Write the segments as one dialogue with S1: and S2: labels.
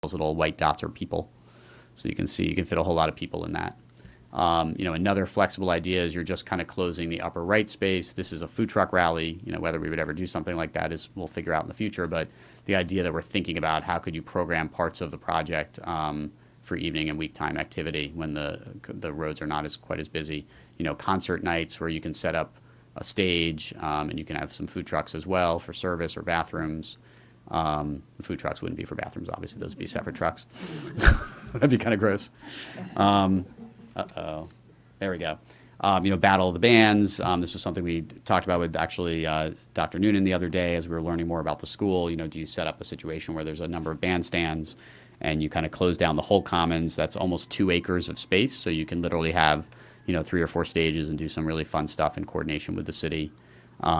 S1: those little white dots are people. So you can see, you can fit a whole lot of people in that. Another flexible idea is you're just kind of closing the upper right space. This is a food truck rally. Whether we would ever do something like that is we'll figure out in the future. But the idea that we're thinking about how could you program parts of the project for evening and week time activity when the roads are not quite as busy. Concert nights where you can set up a stage and you can have some food trucks as well for service or bathrooms. The food trucks wouldn't be for bathrooms, obviously. Those would be separate trucks. That'd be kind of gross. Uh-oh. There we go. Battle of the bands. This was something we talked about with actually Dr. Noonan the other day as we were learning more about the school. Do you set up a situation where there's a number of bandstands and you kind of close down the whole commons? That's almost 2 acres of space. So you can literally have, 3 or 4 stages and do some really fun stuff in coordination with the city.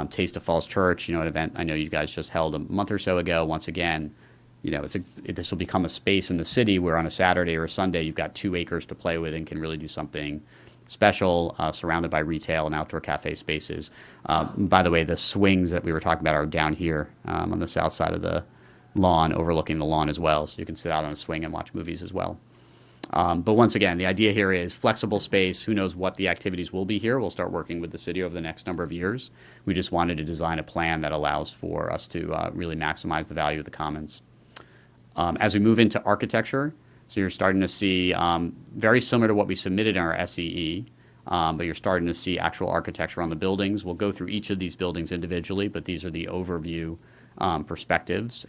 S1: Taste of Falls Church, an event I know you guys just held a month or so ago. Once again, this will become a space in the city where on a Saturday or a Sunday you've got 2 acres to play with and can really do something special, surrounded by retail and outdoor cafe spaces. By the way, the swings that we were talking about are down here on the south side of the lawn, overlooking the lawn as well. So you can sit out on a swing and watch movies as well. But once again, the idea here is flexible space. Who knows what the activities will be here? We'll start working with the city over the next number of years. We just wanted to design a plan that allows for us to really maximize the value of the commons. As we move into architecture, so you're starting to see very similar to what we submitted in our SEE, but you're starting to see actual architecture on the buildings. We'll go through each of these buildings individually, but these are the overview perspectives.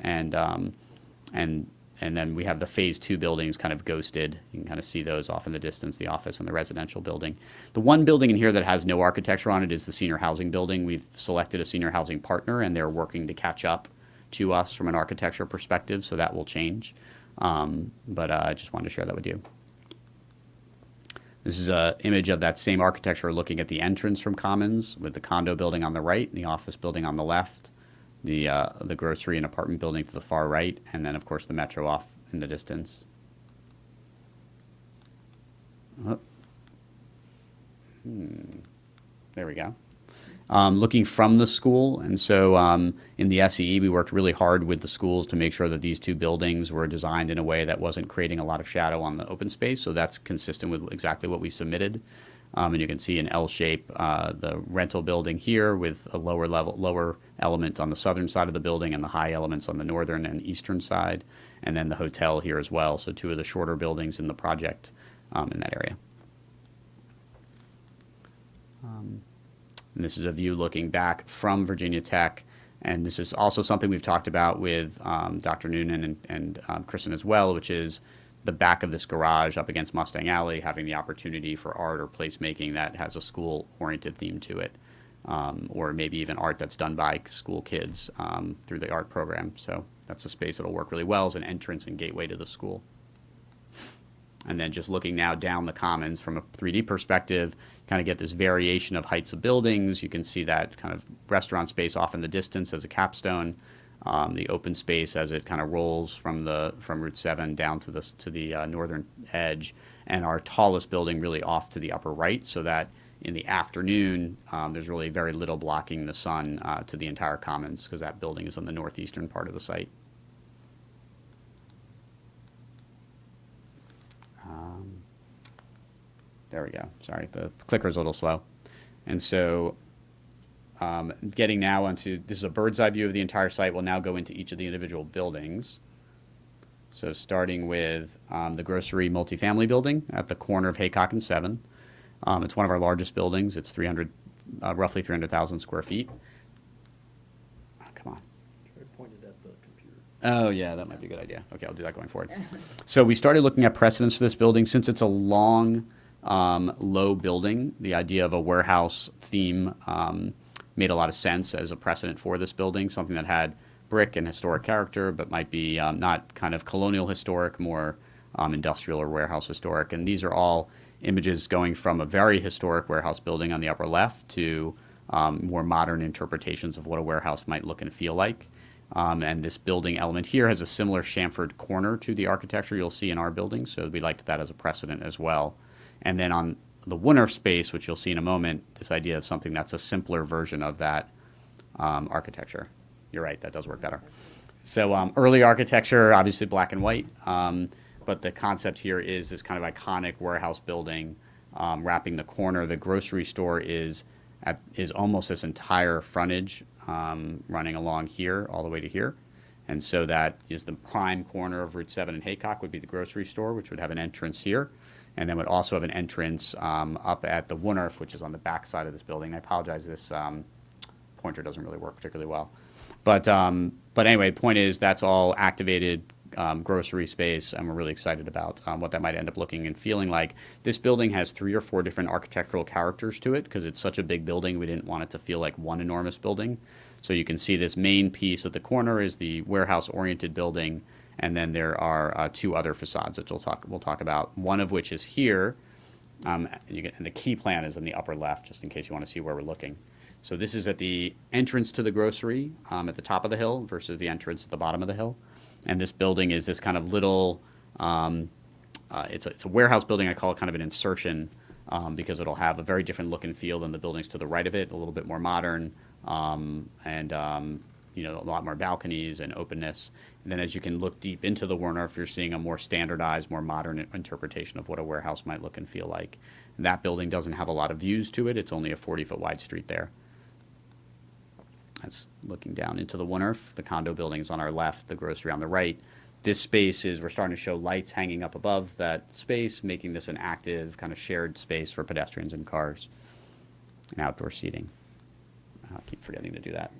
S1: And then we have the phase 2 buildings kind of ghosted. You can kind of see those off in the distance, the office and the residential building. The one building in here that has no architecture on it is the senior housing building. We've selected a senior housing partner, and they're working to catch up to us from an architecture perspective, so that will change. But I just wanted to share that with you. This is an image of that same architecture looking at the entrance from Commons with the condo building on the right and the office building on the left. The grocery and apartment building to the far right, and then, of course, the metro off in the distance. Oh. There we go. Looking from the school, and so in the SEE, we worked really hard with the schools to make sure that these 2 buildings were designed in a way that wasn't creating a lot of shadow on the open space, so that's consistent with exactly what we submitted. And you can see in L shape the rental building here with a lower element on the southern side of the building and the high elements on the northern and eastern side, and then the hotel here as well. So 2 of the shorter buildings in the project in that area. And this is a view looking back from Virginia Tech, and this is also something we've talked about with Dr. Noonan and Kristen as well, which is the back of this garage up against Mustang Alley, having the opportunity for art or placemaking that has a school-oriented theme to it, or maybe even art that's done by school kids through the art program. So that's a space that'll work really well as an entrance and gateway to the school. And then just looking now down the commons from a 3D perspective, kind of get this variation of heights of buildings. You can see that kind of restaurant space off in the distance as a capstone. The open space as it kind of rolls from Route 7 down to the northern edge, and our tallest building really off to the upper right, so that in the afternoon there's really very little blocking the sun to the entire commons, because that building is on the northeastern part of the site. There we go. Sorry, the clicker's a little slow. And so getting now onto, this is a bird's eye view of the entire site. We'll now go into each of the individual buildings. So starting with the grocery multifamily building at the corner of Haycock and 7. It's one of our largest buildings. It's roughly 300,000 square feet. Oh, come on.
S2: Try pointed at the computer.
S1: Oh, yeah, that might be a good idea. Okay, I'll do that going forward. So we started looking at precedents for this building. Since it's a long, low building, the idea of a warehouse theme made a lot of sense as a precedent for this building, something that had brick and historic character, but might be not kind of colonial historic, more industrial or warehouse historic. And these are all images going from a very historic warehouse building on the upper left to more modern interpretations of what a warehouse might look and feel like. And this building element here has a similar chamfered corner to the architecture you'll see in our building, so we liked that as a precedent as well. And then on the Wooner space, which you'll see in a moment, this idea of something that's a simpler version of that architecture. You're right, that does work better. So early architecture, obviously black and white, but the concept here is this kind of iconic warehouse building wrapping the corner. The grocery store is almost this entire frontage running along here all the way to here. And so that is the prime corner of Route 7 and Haycock would be the grocery store, which would have an entrance here. And then would also have an entrance up at the Woonerf, which is on the back side of this building. I apologize, this pointer doesn't really work particularly well. But anyway, the point is that's all activated grocery space, and we're really excited about what that might end up looking and feeling like. This building has 3 or 4 different architectural characters to it because it's such a big building. We didn't want it to feel like one enormous building. So you can see this main piece at the corner is the warehouse-oriented building, and then there are 2 other facades that we'll talk about. One of which is here, and the key plan is in the upper left, just in case you want to see where we're looking. So this is at the entrance to the grocery at the top of the hill versus the entrance at the bottom of the hill. And this building is this kind of little, it's a warehouse building. I call it kind of an insertion because it'll have a very different look and feel than the buildings to the right of it, a little bit more modern and a lot more balconies and openness. And then as you can look deep into the Woonerf, you're seeing a more standardized, more modern interpretation of what a warehouse might look and feel like. And that building doesn't have a lot of views to it. It's only a 40-foot wide street there. That's looking down into the Woonerf. The condo building is on our left, the grocery on the right. This space we're starting to show lights hanging up above that space, making this an active kind of shared space for pedestrians and cars and outdoor seating. I keep forgetting to do that.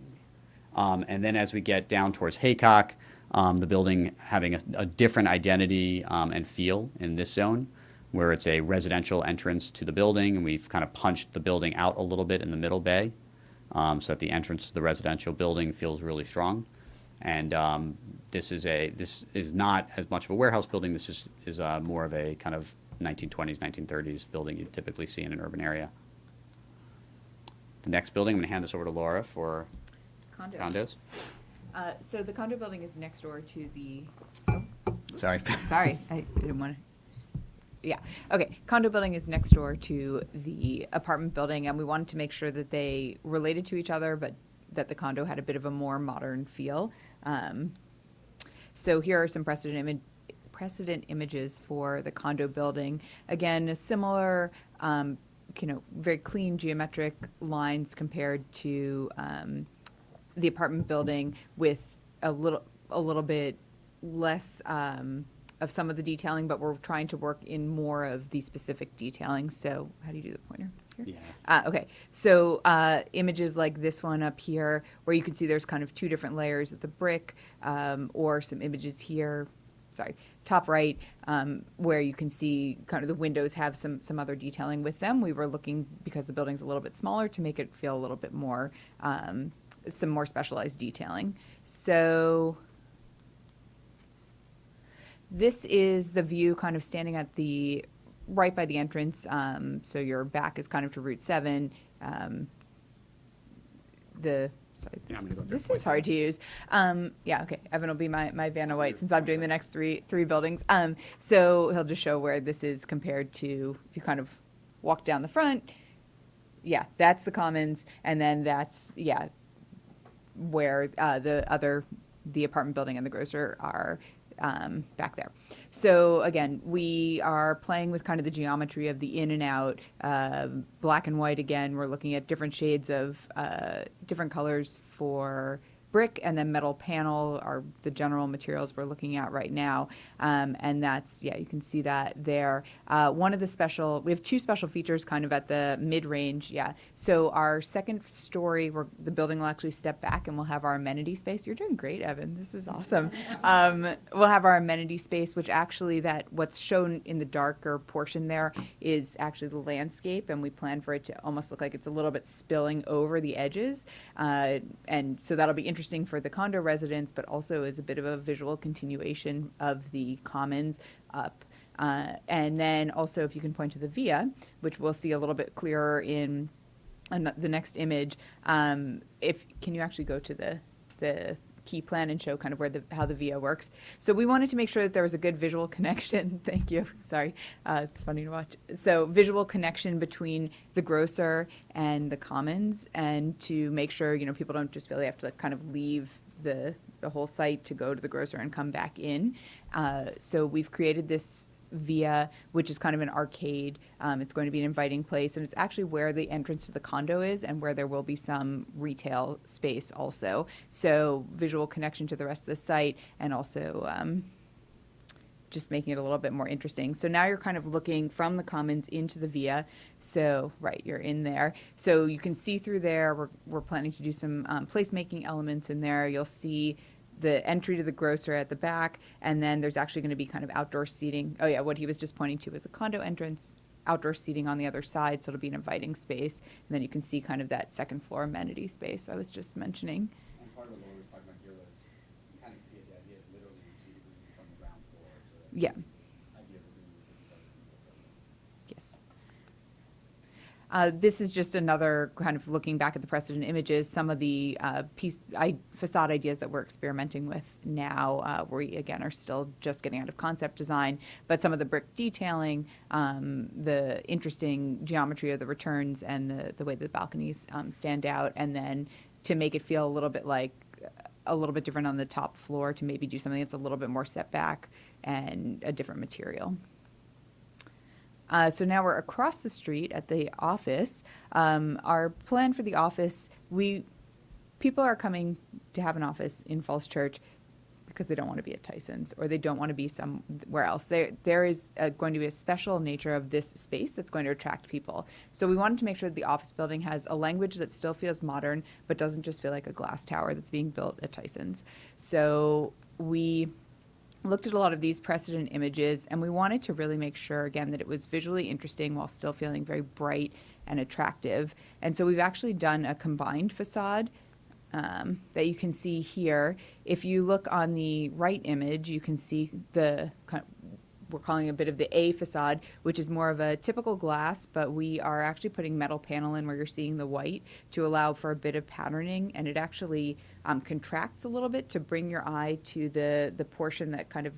S1: And then as we get down towards Haycock, the building having a different identity and feel in this zone, where it's a residential entrance to the building, and we've kind of punched the building out a little bit in the middle bay. So that the entrance to the residential building feels really strong, and this is not as much of a warehouse building. This is more of a kind of 1920s, 1930s building you'd typically see in an urban area. The next building, I'm going to hand this over to Laura for condos.
S3: So the condo building is next door to the.
S1: Sorry.
S3: Sorry, I didn't want to. Yeah. Okay. Condo building is next door to the apartment building, and we wanted to make sure that they related to each other, but that the condo had a bit of a more modern feel. So here are some precedent images for the condo building. Again, a similar, very clean geometric lines compared to the apartment building, with a little bit less. Of some of the detailing, but we're trying to work in more of the specific detailing. So how do you do the pointer here?
S1: Yeah.
S3: Okay, so images like this one up here, where you can see there's kind of 2 different layers of the brick, or some images here, top right, where you can see kind of the windows have some other detailing with them. We were looking, because the building's a little bit smaller, to make it feel a little bit more, some more specialized detailing. So this is the view kind of standing at the right by the entrance. So your back is kind of to Route 7. This is hard to use. Okay. Evan will be my Vanna White since I'm doing the next three buildings. So he'll just show where this is compared to, if you kind of walk down the front. Yeah, that's the Commons, and then that's where the apartment building and the grocer are. Back there. So again, we are playing with kind of the geometry of the in and out, black and white. Again, we're looking at different shades of different colors for brick, and then metal panel are the general materials we're looking at right now. And that's, you can see that there. One of the we have 2 special features kind of at the mid-range. So our second story, the building will actually step back, and we'll have our amenity space. You're doing great, Evan. This is awesome. We'll have our amenity space, which actually what's shown in the darker portion there is actually the landscape, and we plan for it to almost look like it's a little bit spilling over the edges. And so that'll be interesting for the condo residents, but also is a bit of a visual continuation of the Commons up. And then also, if you can point to the via, which we'll see a little bit clearer in the next image. Can you actually go to the key plan and show kind of how the via works? So we wanted to make sure that there was a good visual connection. Thank you. Sorry, it's funny to watch. So visual connection between the grocer and the Commons, and to make sure people don't just feel they have to kind of leave the whole site to go to the grocer and come back in. So we've created this via, which is kind of an arcade. It's going to be an inviting place, and it's actually where the entrance to the condo is and where there will be some retail space also. So visual connection to the rest of the site, and also just making it a little bit more interesting. So now you're kind of looking from the commons into the via. So, right, you're in there. So you can see through there. We're planning to do some placemaking elements in there. You'll see the entry to the grocer at the back, and then there's actually going to be kind of outdoor seating. Oh yeah, what he was just pointing to was the condo entrance, outdoor seating on the other side, so it'll be an inviting space. And then you can see kind of that second floor amenity space I was just mentioning.
S1: And part of what we were talking about here was, you kind of see it, the idea of literally you see the room from the ground floor. So that
S3: Yeah.
S1: idea of the room is better than the building.
S3: Yes. This is just another kind of looking back at the precedent images, some of the facade ideas that we're experimenting with now. We, again, are still just getting out of concept design, but some of the brick detailing, the interesting geometry of the returns, and the way the balconies stand out, and then to make it feel a little bit like a little bit different on the top floor, to maybe do something that's a little bit more set back and a different material. So now we're across the street at the office. Our plan for the office, people are coming to have an office in Falls Church because they don't want to be at Tyson's, or they don't want to be somewhere else. There is going to be a special nature of this space that's going to attract people. So we wanted to make sure that the office building has a language that still feels modern, but doesn't just feel like a glass tower that's being built at Tyson's. So we looked at a lot of these precedent images, and we wanted to really make sure, again, that it was visually interesting while still feeling very bright and attractive. And so we've actually done a combined facade that you can see here. If you look on the right image, you can see we're calling a bit of the A facade, which is more of a typical glass, but we are actually putting metal panel in where you're seeing the white to allow for a bit of patterning, and it actually contracts a little bit to bring your eye to the portion that kind of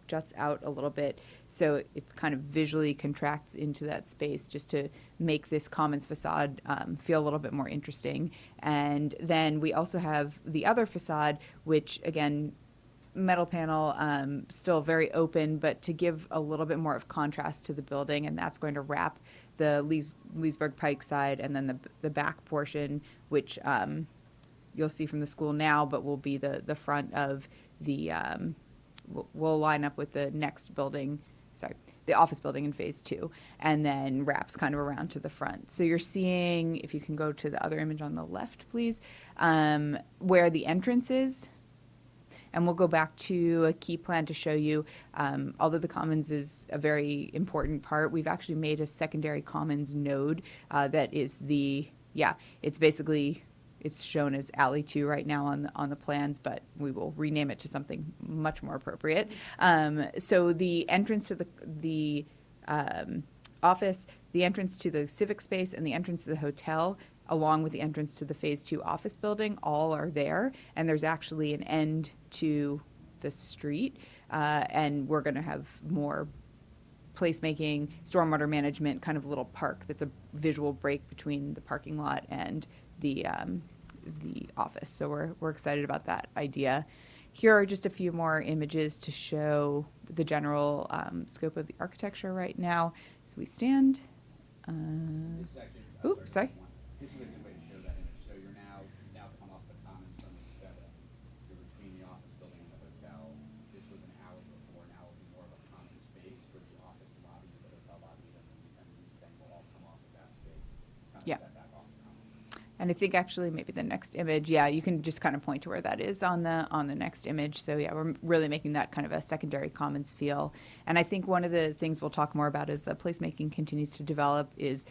S3: juts out a little bit, so it kind of visually contracts into that space just to make this commons facade feel a little bit more interesting. And then we also have the other facade, which again, metal panel, still very open, but to give a little bit more of contrast to the building, and that's going to wrap the Leesburg Pike side, and then the back portion, which you'll see from the school now, but will be the front of the, will line up with the next building, the office building in phase 2, and then wraps kind of around to the front. So you're seeing, if you can go to the other image on the left, please, where the entrance is. And we'll go back to a key plan to show you, although the commons is a very important part, we've actually made a secondary commons node that is it's shown as Alley 2 right now on the plans, but we will rename it to something much more appropriate. So the entrance to the office, the entrance to the civic space, and the entrance to the hotel, along with the entrance to the phase 2 office building, all are there, and there's actually an end to the street, and we're going to have more placemaking, stormwater management, kind of a little park that's a visual break between the parking lot and the office. So we're excited about that idea. Here are just a few more images to show the general scope of the architecture right now. So we stand.
S1: This is actually,
S3: Oops, sorry.
S1: This is a good way to show that image. So you're now come off the common from the set. You're between the office building and the hotel. This was an alley before. Now it'll be more of a common space for the office lobby, the hotel lobby, and these things will all come off of that space. Kind of
S3: Yeah.
S1: set back off the common.
S3: And I think actually maybe the next image, yeah, you can just kind of point to where that is on the next image. So yeah, we're really making that kind of a secondary commons feel. And I think one of the things we'll talk more about as the placemaking continues to develop is,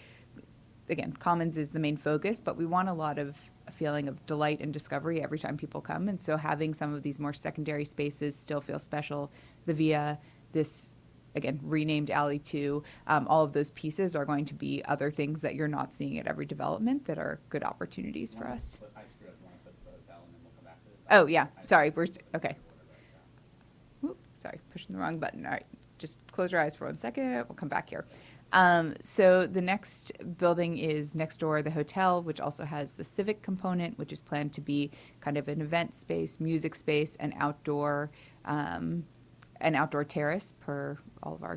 S3: again, commons is the main focus, but we want a feeling of delight and discovery every time people come. And so having some of these more secondary spaces still feel special. The via, this, again, renamed Alley 2, all of those pieces are going to be other things that you're not seeing at every development that are good opportunities for us.
S1: I screwed up. You want to put the hotel, and then we'll come back to this?
S3: Oh, yeah, sorry, okay. Oop, sorry, pushing the wrong button. All right, just close your eyes for 1 second. We'll come back here. So the next building is next door, the hotel, which also has the civic component, which is planned to be kind of an event space, music space, and an outdoor terrace per all of our